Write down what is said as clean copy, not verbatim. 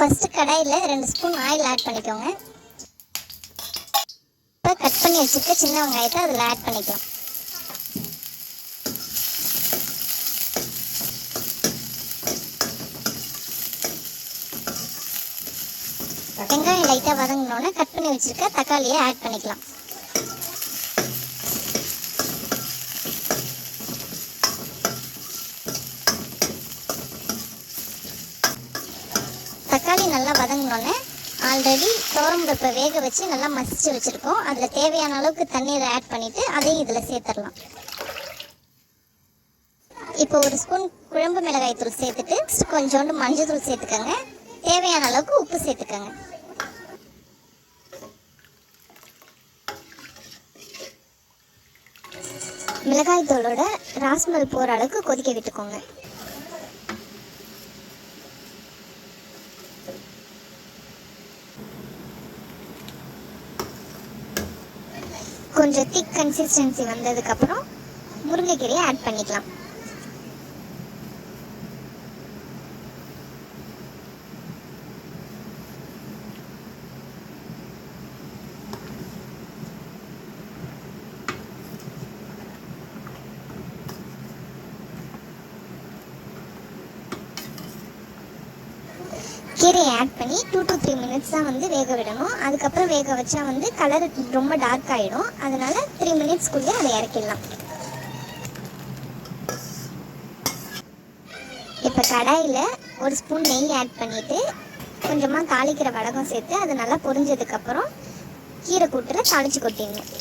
First கடாயில் 2 spoon oil add பண்ணிக்கோங்க. இப்போ கட் பண்ணி வச்சுருக்க சின்ன வெங்காயத்தை அதில் ஆட் பண்ணிக்கலாம். வெங்காயம் லைட்டாக வதங்கினோன்னே கட் பண்ணி வச்சுருக்க தக்காளியை ஆட் பண்ணிக்கலாம். தக்காளி நல்லா வதங்கினோன்னே ஆல்ரெடி துவரம்பருப்பை வேக வச்சு நல்லா மசிச்சு வச்சுருக்கோம். அதில் தேவையான அளவுக்கு தண்ணீரை ஆட் பண்ணிவிட்டு அதையும் இதில் சேர்த்துடலாம். இப்போ 1 ஸ்பூன் குழம்பு மிளகாய் தூள் சேர்த்துட்டு கொஞ்சோண்டு மஞ்சள் தூள் சேர்த்துக்கோங்க. தேவையான அளவுக்கு உப்பு சேர்த்துக்கோங்க. மிளகாய் தூளோட ராஸ்மல் போகிற அளவுக்கு கொதிக்க விட்டுக்கோங்க. கொஞ்சம் திக் கன்சிஸ்டன்சி வந்ததுக்கப்புறம் முருங்கைக்கீரையை ஆட் பண்ணிக்கலாம். கீரையை ஆட் பண்ணி 2 to 3 மினிட்ஸ் தான் வேக விடணும். அதுக்கப்புறம் வேக வச்சா கலர் ரொம்ப டார்க் ஆகிடும். அதனால் 3 மினிட்ஸ்க்குள்ளே அதை இறக்கிடலாம். இப்போ கடாயில் 1 ஸ்பூன் நெய் ஆட் பண்ணிவிட்டு கொஞ்சமாக தாளிக்கிற வடகம் சேர்த்து அது நல்லா பொரிஞ்சதுக்கப்புறம் கீரை கூட்டில் தாளித்து கொட்டிடணும்.